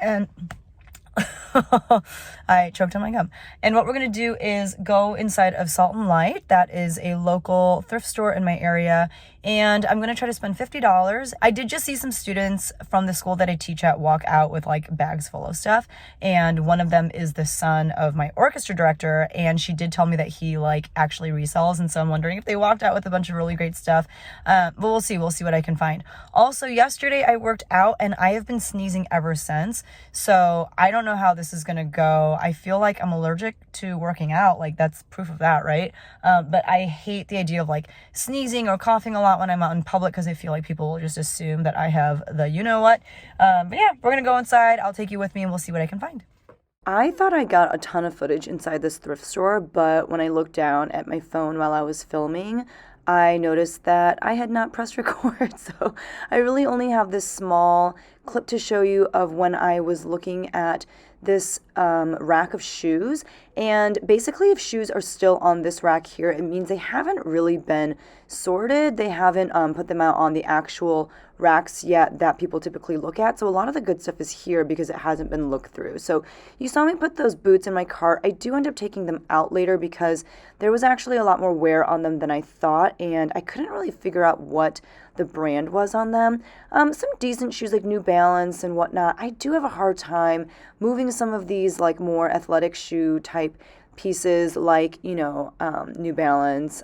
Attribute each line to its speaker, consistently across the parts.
Speaker 1: And I choked on my gum. And what we're going to do is go inside of Salt and Light. That is a local thrift store in my area. And I'm going to try to spend $50. I did just see some students from the school that I teach at walk out with like bags full of stuff. And one of them is the son of my orchestra director. And she did tell me that he like actually resells. And so I'm wondering if they walked out with a bunch of really great stuff. But we'll see. We'll see what I can find. Also, yesterday I worked out and I have been sneezing ever since. So I don't know how this is going to go. I feel like I'm allergic to working out. Like that's proof of that, right? But I hate the idea of like sneezing or coughing a lot when I'm out in public because I feel like people will just assume that I have the you know what. But yeah, we're going to go inside. I'll take you with me and we'll see what I can find. I thought I got a ton of footage inside this thrift store, but when I looked down at my phone while I was filming, I noticed that I had not pressed record. So I really only have this small clip to show you of when I was looking at this rack of shoes. And basically, if shoes are still on this rack here, it means they haven't really been sorted. They haven't put them out on the actual racks yet that people typically look at. So a lot of the good stuff is here because it hasn't been looked through. So you saw me put those boots in my cart. I do end up taking them out later because there was actually a lot more wear on them than I thought, and I couldn't really figure out what the brand was on them. Some decent shoes like New Balance and whatnot. I do have a hard time moving some of these like more athletic shoe type pieces like, New Balance,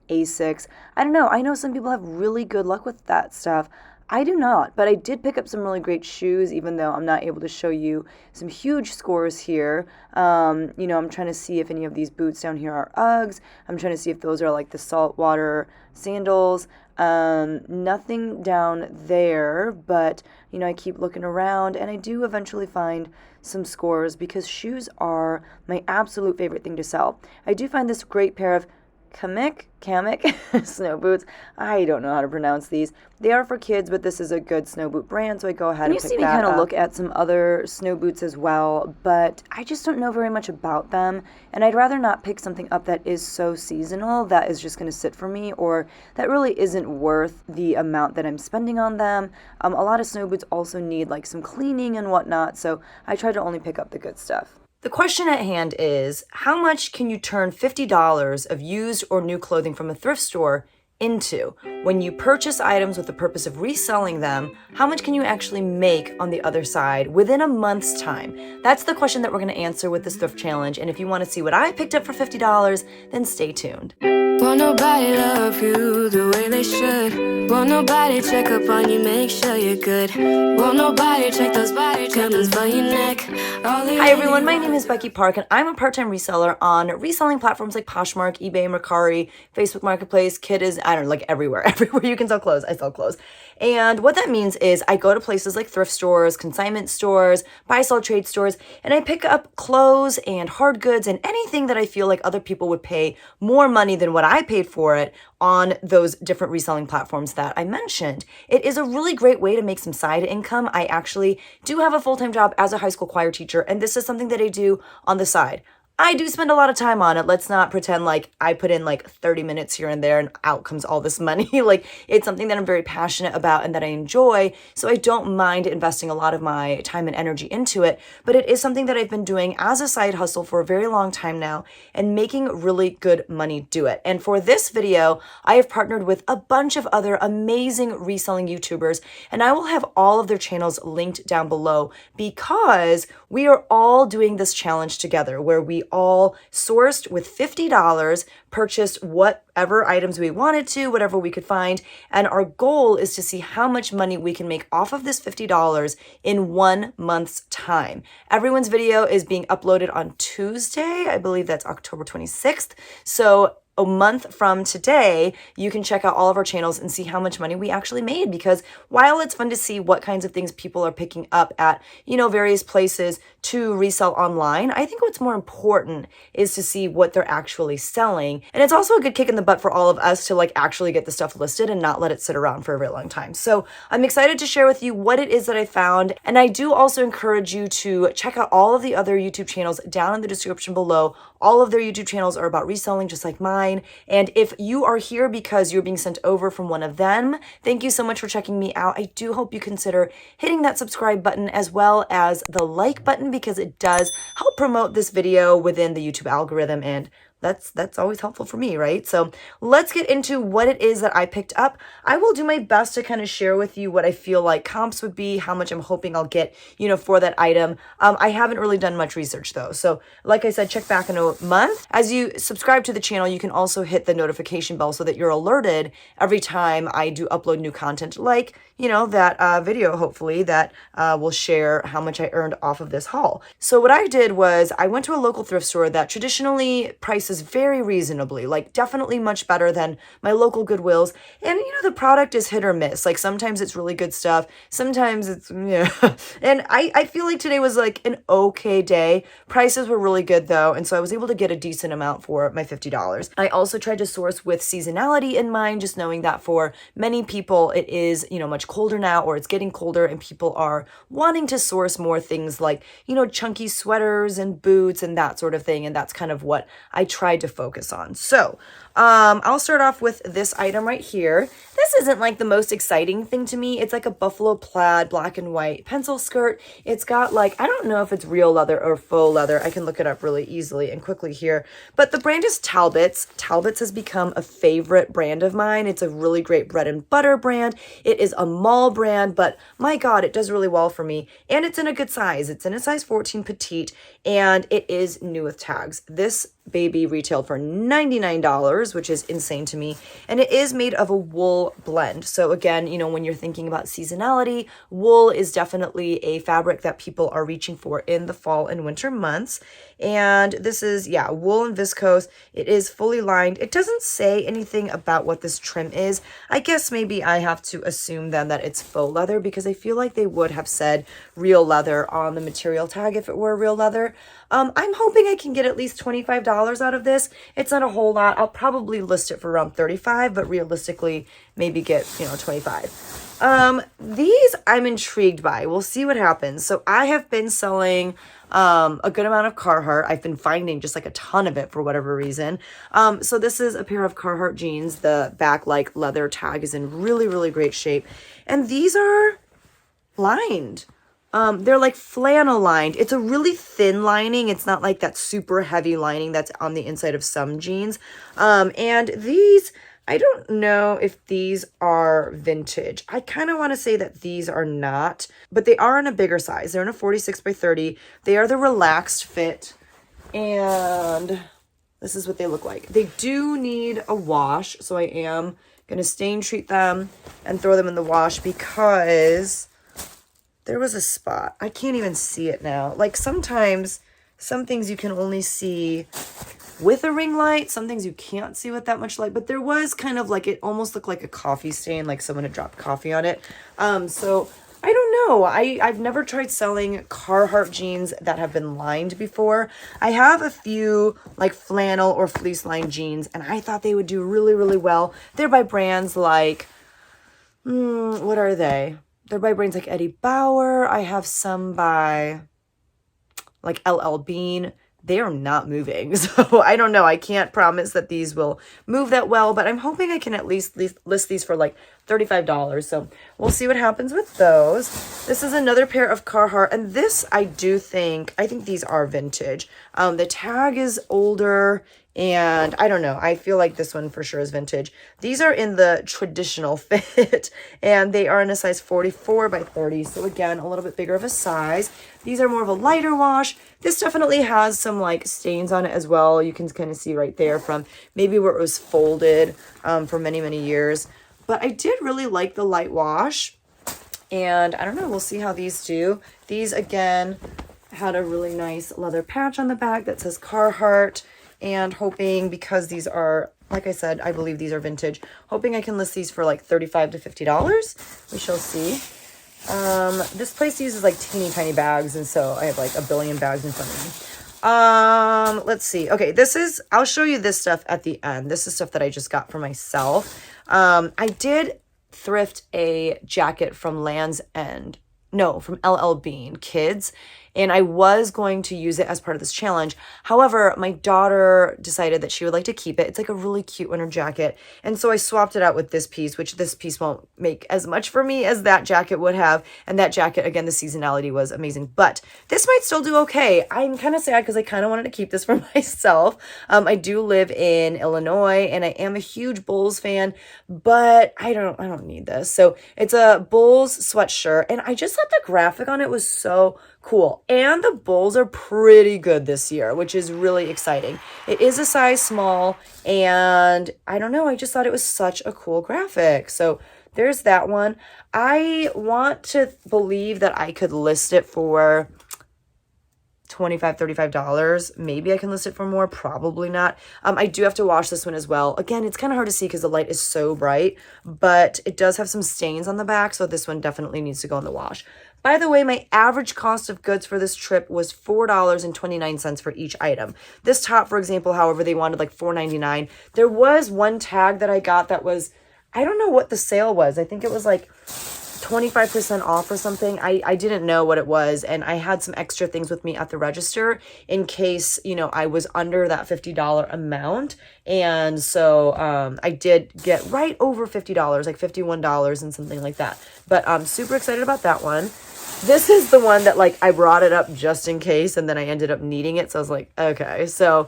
Speaker 1: Asics. I don't know. I know some people have really good luck with that stuff. I do not, but I did pick up some really great shoes, even though I'm not able to show you some huge scores here. I'm trying to see if any of these boots down here are Uggs. I'm trying to see if those are like the saltwater sandals. Nothing down there, but, I keep looking around and I do eventually find some scores because shoes are my absolute favorite thing to sell. I do find this great pair of Kamek snow boots. I don't know how to pronounce these. They are for kids, but this is a good snow boot brand, so I go ahead and pick that up. You see me kind of look at some other snow boots as well, but I just don't know very much about them, and I'd rather not pick something up that is so seasonal that is just going to sit for me, or that really isn't worth the amount that I'm spending on them. A lot of snow boots also need like some cleaning and whatnot, so I try to only pick up the good stuff. The question at hand is, how much can you turn $50 of used or new clothing from a thrift store into? When you purchase items with the purpose of reselling them, how much can you actually make on the other side within a month's time? That's the question that we're going to answer with this thrift challenge. And if you want to see what I picked up for $50, then stay tuned.
Speaker 2: Won't nobody love you the way they should. Won't nobody check up on you, make sure you're good. Won't nobody check those body trimmings for your neck.
Speaker 1: Hi everyone, my name is Becky Park and I'm a part-time reseller on reselling platforms like Poshmark, eBay, Mercari, Facebook Marketplace, like everywhere you can sell clothes, I sell clothes. And what that means is I go to places like thrift stores, consignment stores, buy-sell trade stores, and I pick up clothes and hard goods and anything that I feel like other people would pay more money than what I paid for it on those different reselling platforms that I mentioned. It is a really great way to make some side income. I actually do have a full-time job as a high school choir teacher, and this is something that I do on the side. I do spend a lot of time on it. Let's not pretend like I put in like 30 minutes here and there and out comes all this money. Like it's something that I'm very passionate about and that I enjoy. So I don't mind investing a lot of my time and energy into it. But it is something that I've been doing as a side hustle for a very long time now and making really good money do it. And for this video, I have partnered with a bunch of other amazing reselling YouTubers, and I will have all of their channels linked down below because we are all doing this challenge together where we all sourced with $50, purchased whatever items we wanted to, whatever we could find, and our goal is to see how much money we can make off of this $50 in 1 month's time. Everyone's video is being uploaded on Tuesday. I believe that's October 26th. So a month from today, you can check out all of our channels and see how much money we actually made, because while it's fun to see what kinds of things people are picking up at, various places to resell online, I think what's more important is to see what they're actually selling. And it's also a good kick in the butt for all of us to actually get the stuff listed and not let it sit around for a very long time. So I'm excited to share with you what it is that I found. And I do also encourage you to check out all of the other YouTube channels down in the description below. All of their YouTube channels are about reselling, just like mine. And if you are here because you're being sent over from one of them, thank you so much for checking me out. I do hope you consider hitting that subscribe button as well as the like button, because it does help promote this video within the YouTube algorithm, and that's always helpful for me, right? So let's get into what it is that I picked up. I will do my best to kind of share with you what I feel like comps would be, how much I'm hoping I'll get, for that item. I haven't really done much research though. So like I said, check back in a month. As you subscribe to the channel, you can also hit the notification bell so that you're alerted every time I do upload new content, like, that video, hopefully, that will share how much I earned off of this haul. So what I did was I went to a local thrift store that traditionally prices very reasonably, like definitely much better than my local Goodwills. And, the product is hit or miss. Like sometimes it's really good stuff. Sometimes it's, And I feel like today was like an okay day. Prices were really good though. And so I was able to get a decent amount for my $50. I also tried to source with seasonality in mind, just knowing that for many people it is, much colder now, or it's getting colder and people are wanting to source more things like, chunky sweaters and boots and that sort of thing. And that's kind of what I tried to focus on. So I'll start off with this item right here. This isn't like the most exciting thing to me. It's like a buffalo plaid, black and white pencil skirt. It's got like, I don't know if it's real leather or faux leather. I can look it up really easily and quickly here. But the brand is Talbot's. Talbot's has become a favorite brand of mine. It's a really great bread and butter brand. It is a mall brand, but my God, it does really well for me. And it's in a good size. It's in a size 14 petite, and it is new with tags. This baby retailed for $99, which is insane to me. And it is made of a wool blend. So again, when you're thinking about seasonality, wool is definitely a fabric that people are reaching for in the fall and winter months. And this is, wool and viscose. It is fully lined. It doesn't say anything about what this trim is. I guess maybe I have to assume then that it's faux leather, because I feel like they would have said real leather on the material tag if it were real leather. I'm hoping I can get at least $25 out of this. It's not a whole lot. I'll probably list it for around $35, but realistically, maybe get, $25. These I'm intrigued by. We'll see what happens. So I have been selling a good amount of Carhartt. I've been finding just like a ton of it for whatever reason. So this is a pair of Carhartt jeans. The back like leather tag is in really, really great shape. And these are lined. They're like flannel lined. It's a really thin lining. It's not like that super heavy lining that's on the inside of some jeans. And these, I don't know if these are vintage. I kind of want to say that these are not, but they are in a bigger size. They're in a 46 by 30. They are the relaxed fit, and this is what they look like. They do need a wash, so I am going to stain treat them and throw them in the wash, because there was a spot. I can't even see it now. Like sometimes some things you can only see with a ring light. Some things you can't see with that much light. But there was kind of like, it almost looked like a coffee stain, like someone had dropped coffee on it. So I don't know. I've never tried selling Carhartt jeans that have been lined before. I have a few like flannel or fleece lined jeans, and I thought they would do really, really well. They're by brands like, what are they? They're by brands like Eddie Bauer. I have some by like LL Bean. They are not moving. So I don't know. I can't promise that these will move that well, but I'm hoping I can at least list these for like $35. So we'll see what happens with those. This is another pair of Carhartt, and this I think these are vintage. The tag is older, and I don't know. I feel like this one for sure is vintage. These are in the traditional fit, and they are in a size 44 by 30. So again, a little bit bigger of a size. These are more of a lighter wash. This definitely has some like stains on it as well. You can kind of see right there from maybe where it was folded for many, many years. But I did really like the light wash, and I don't know. We'll see how these do. These again had a really nice leather patch on the back that says Carhartt. And hoping, because these are, like I said, I believe these are vintage, hoping I can list these for like $35 to $50. We shall see. This place uses like teeny tiny bags, and so I have like a billion bags in front of me. Let's see. Okay, I'll show you this stuff at the end. This is stuff that I just got for myself. I did thrift a jacket from Land's End from LL Bean Kids. And I was going to use it as part of this challenge. However, my daughter decided that she would like to keep it. It's like a really cute winter jacket. And so I swapped it out with this piece, which this piece won't make as much for me as that jacket would have. And that jacket, again, the seasonality was amazing. But this might still do okay. I'm kind of sad because I kind of wanted to keep this for myself. I do live in Illinois and I am a huge Bulls fan, but I don't need this. So it's a Bulls sweatshirt. And I just thought the graphic on it was so cool. And the Bulls are pretty good this year, which is really exciting. It is a size small, and I don't know, I just thought it was such a cool graphic. So there's that one. I want to believe that I could list it for $25, $35. Maybe I can list it for more, probably not. I do have to wash this one as well. Again, it's kind of hard to see because the light is so bright, but it does have some stains on the back, so this one definitely needs to go in the wash. By the way, my average cost of goods for this trip was $4.29 for each item. This top, for example, however, they wanted like $4.99. There was one tag that I got that was, I don't know what the sale was. I think it was like 25% off or something. I didn't know what it was, and I had some extra things with me at the register in case, I was under that $50 amount. And so I did get right over $50, like $51 and something like that. But I'm super excited about that one. This is the one that like I brought it up just in case, and then I ended up needing it. So I was like, okay, so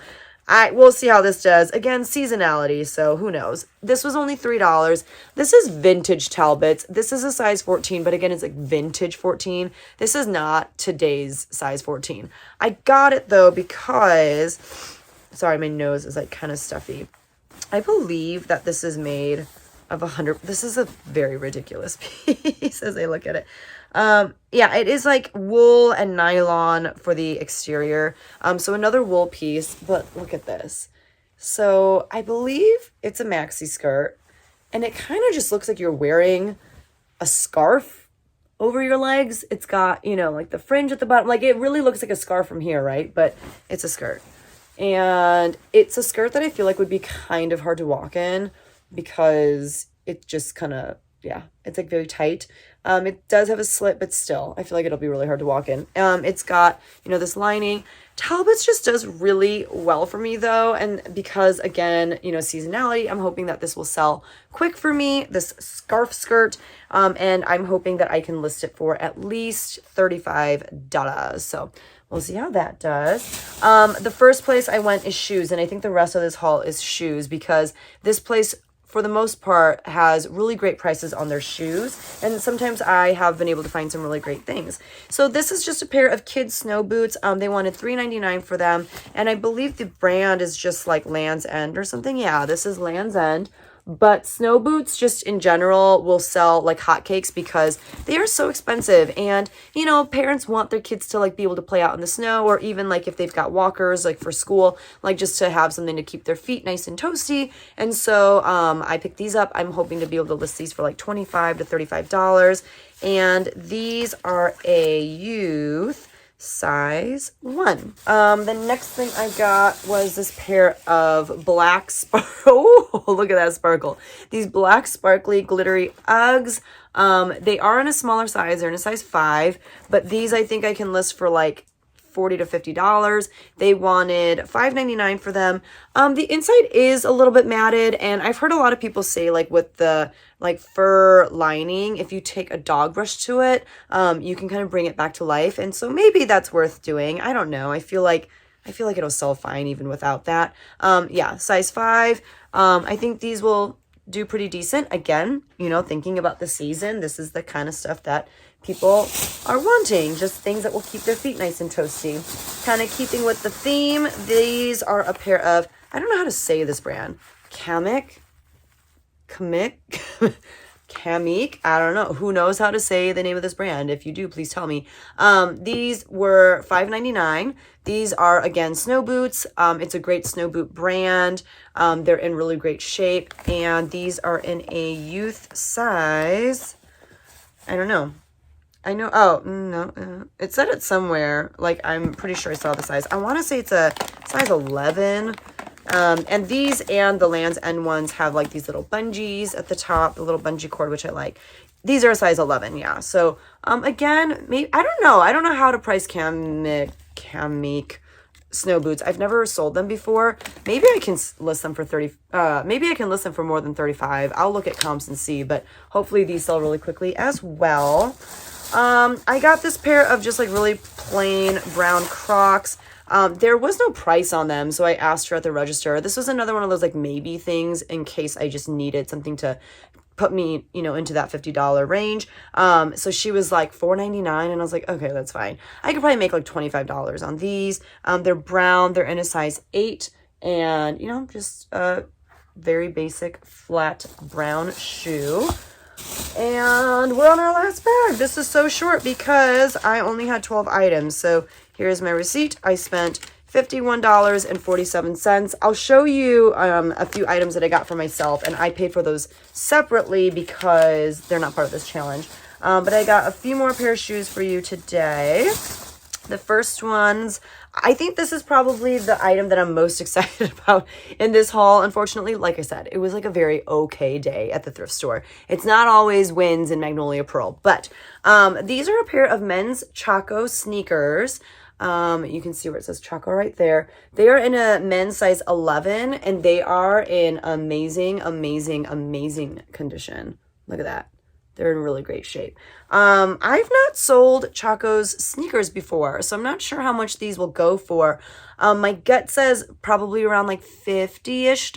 Speaker 1: we'll see how this does. Again, seasonality, so who knows. This was only $3. This is vintage Talbots. This is a size 14, but again, it's like vintage 14. This is not today's size 14. I got it though because, sorry, my nose is like kind of stuffy. I believe that this is made of 100. This is a very ridiculous piece as I look at it. Yeah, it is like wool and nylon for the exterior. So another wool piece, but look at this. So I believe it's a maxi skirt, and it kind of just looks like you're wearing a scarf over your legs. It's got, like the fringe at the bottom. Like it really looks like a scarf from here, right? But it's a skirt. And it's a skirt that I feel like would be kind of hard to walk in because it just kind of, it's like very tight. It does have a slit, but still, I feel like it'll be really hard to walk in. It's got, this lining. Talbots just does really well for me though. And because again, seasonality, I'm hoping that this will sell quick for me, this scarf skirt. And I'm hoping that I can list it for at least $35. So we'll see how that does. The first place I went is shoes. And I think the rest of this haul is shoes because this place, for the most part, has really great prices on their shoes. And sometimes I have been able to find some really great things. So this is just a pair of kids' snow boots. They wanted $3.99 for them. And I believe the brand is just like Land's End or something. Yeah, this is Land's End. But snow boots just in general will sell like hotcakes because they are so expensive. And, parents want their kids to like be able to play out in the snow, or even like if they've got walkers like for school, like just to have something to keep their feet nice and toasty. And so I picked these up. I'm hoping to be able to list these for like $25 to $35. And these are a youth size 1. The next thing I got was this pair of black oh, look at that sparkle. These black sparkly glittery Uggs. They are in a smaller size. They're in a size 5, but these I think I can list for like $40 to $50. They wanted $5.99 for them. The inside is a little bit matted, and I've heard a lot of people say like with the like fur lining, if you take a dog brush to it, you can kind of bring it back to life. And so maybe that's worth doing. I don't know. I feel like it'll sell fine even without that. Yeah, size 5. I think these will do pretty decent. Again, thinking about the season, this is the kind of stuff that people are wanting, just things that will keep their feet nice and toasty. Kind of keeping with the theme, these are a pair of, I don't know how to say this brand, Kamik, I don't know. Who knows how to say the name of this brand? If you do, please tell me. These were $5.99. These are, again, snow boots. It's a great snow boot brand. They're in really great shape. And these are in a youth size. I don't know. I know. Oh, no. It said it somewhere. Like, I'm pretty sure I saw the size. I want to say it's a size 11. And these and the Land's End ones have like these little bungees at the top, the little bungee cord, which I like. These are a size 11, yeah. So, again, maybe, I don't know. I don't know how to price Kamik snow boots. I've never sold them before. Maybe I can list them for 30, maybe I can list them for more than 35. I'll look at comps and see, but hopefully these sell really quickly as well. I got this pair of just like really plain brown Crocs. There was no price on them, so I asked her at the register. This was another one of those like maybe things in case I just needed something to put me, you know, into that $50 range. So she was like $4.99, and I was like, okay, that's fine. I could probably make like $25 on these. They're brown, they're in a size 8, and you know, just a very basic flat brown shoe. And we're on our last bag. This is so short because I only had 12 items. So here's my receipt. I spent $51.47. I'll show you a few items that I got for myself, and I paid for those separately because they're not part of this challenge. But I got a few more pair of shoes for you today. The first ones, I think this is probably the item that I'm most excited about in this haul. Unfortunately, like I said, it was like a very okay day at the thrift store. It's not always wins in Magnolia Pearl, but these are a pair of men's Chaco sneakers. You can see where it says Chaco right there. They are in a men's size 11, and they are in amazing, amazing, amazing condition. Look at that. They're in really great shape. I've not sold Chaco's sneakers before, so I'm not sure how much these will go for. My gut says probably around like $50-ish.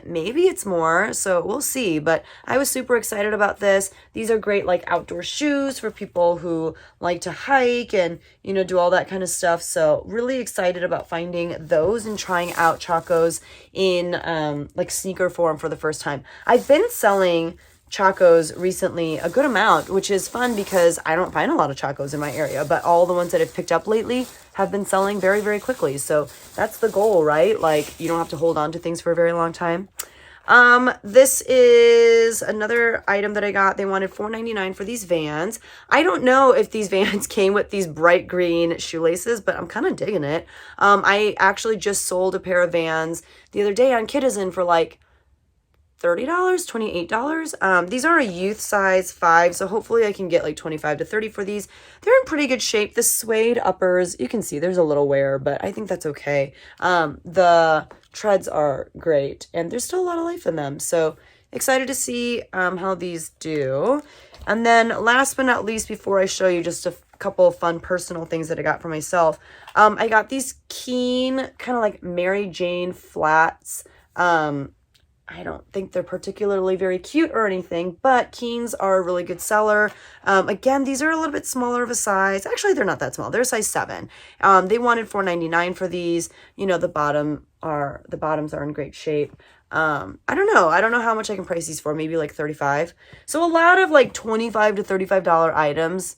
Speaker 1: Maybe it's more, so we'll see. But I was super excited about this. These are great like outdoor shoes for people who like to hike and, you know, do all that kind of stuff. So really excited about finding those and trying out Chaco's in like sneaker form for the first time. I've been selling Chacos recently a good amount, which is fun because I don't find a lot of Chacos in my area, but all the ones that I've picked up lately have been selling very, very quickly. So that's the goal, right? Like you don't have to hold on to things for a very long time. This is another item that I got. They wanted $4.99 for these Vans. I don't know if these Vans came with these bright green shoelaces, but I'm kind of digging it. I actually just sold a pair of Vans the other day on Kitizen for like $30, $28. These are a youth size 5, so hopefully I can get like 25 to 30 for these. They're in pretty good shape. The suede uppers, you can see there's a little wear, but I think that's okay. The treads are great, and there's still a lot of life in them. So excited to see how these do. And then last but not least, before I show you just a couple of fun personal things that I got for myself, I got these Keen kind of like Mary Jane flats. I don't think they're particularly very cute or anything, but Keens are a really good seller. Again, these are a little bit smaller of a size. Actually, they're not that small. They're a size 7. They wanted $4.99 for these. You know, the bottoms are in great shape. I don't know. I don't know how much I can price these for. Maybe like $35. So a lot of like $25 to $35 items.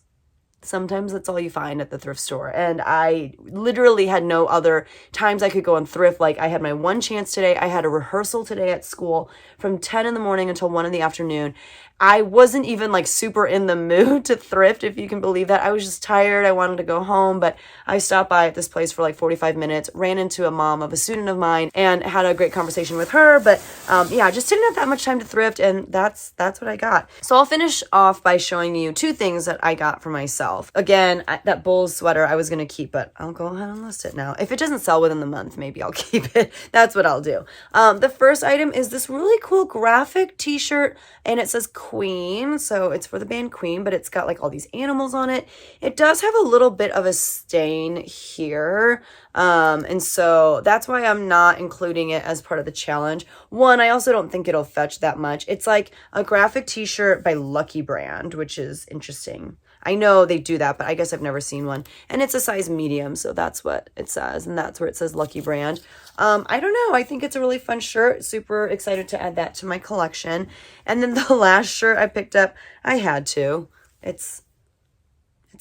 Speaker 1: Sometimes that's all you find at the thrift store. And I literally had no other times I could go on thrift. Like I had my one chance today. I had a rehearsal today at school from 10 in the morning until 1 in the afternoon. I wasn't even like super in the mood to thrift, if you can believe that. I was just tired. I wanted to go home, but I stopped by at this place for like 45 minutes, ran into a mom of a student of mine and had a great conversation with her. But yeah, just didn't have that much time to thrift, and that's what I got. So I'll finish off by showing you 2 things that I got for myself. Again, that Bulls sweater I was going to keep, but I'll go ahead and list it now. If it doesn't sell within the month, maybe I'll keep it. That's what I'll do. The first item is this really cool graphic t-shirt, and it says Queen, so it's for the band Queen, but it's got like all these animals on it. It does have a little bit of a stain here, and so that's why I'm not including it as part of the challenge. One, I also don't think it'll fetch that much. It's like a graphic t-shirt by Lucky Brand, which is interesting. I know they do that, but I guess I've never seen one. And it's a size medium, so that's what it says, and that's where it says Lucky Brand. I don't know. I think it's a really fun shirt. Super excited to add that to my collection. And then the last shirt I picked up, I had to. It's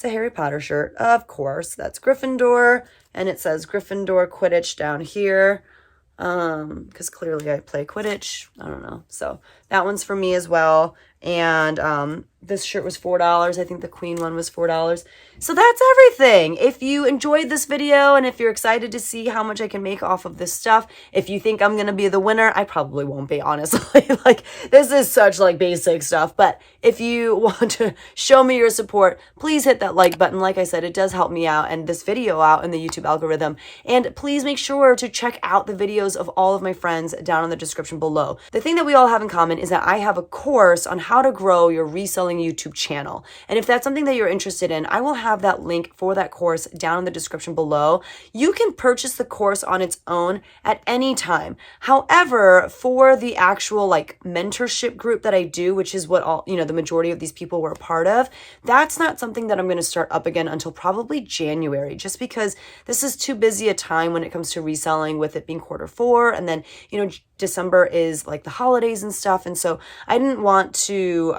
Speaker 1: a Harry Potter shirt, of course. That's Gryffindor, and it says Gryffindor Quidditch down here. Because clearly I play Quidditch. I don't know. So That one's for me as well. And this shirt was $4. I think the queen one was $4. So that's everything. If you enjoyed this video and if you're excited to see how much I can make off of this stuff, if you think I'm going to be the winner, I probably won't be, honestly. Like, this is such like basic stuff. But if you want to show me your support, please hit that like button. Like I said, it does help me out and this video out in the YouTube algorithm. And please make sure to check out the videos of all of my friends down in the description below. The thing that we all have in common is that I have a course on how to grow your reselling YouTube channel. And if that's something that you're interested in, I will have that link for that course down in the description below. You can purchase the course on its own at any time. However, for the actual like mentorship group that I do, which is what all, the majority of these people were a part of, that's not something that I'm going to start up again until probably January, just because this is too busy a time when it comes to reselling, with it being Q4, and then, December is like the holidays and stuff. And so I didn't want to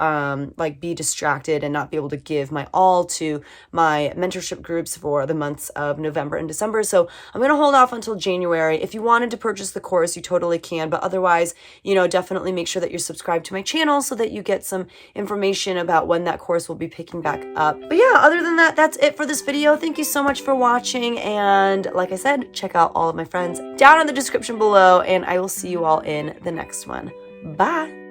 Speaker 1: like be distracted and not be able to give my all to my mentorship groups for the months of November and December. So I'm going to hold off until January. If you wanted to purchase the course, you totally can. But otherwise, definitely make sure that you're subscribed to my channel so that you get some information about when that course will be picking back up. But yeah, other than that, that's it for this video. Thank you so much for watching. And like I said, check out all of my friends down in the description below, and I will see you all in the next one. Bye.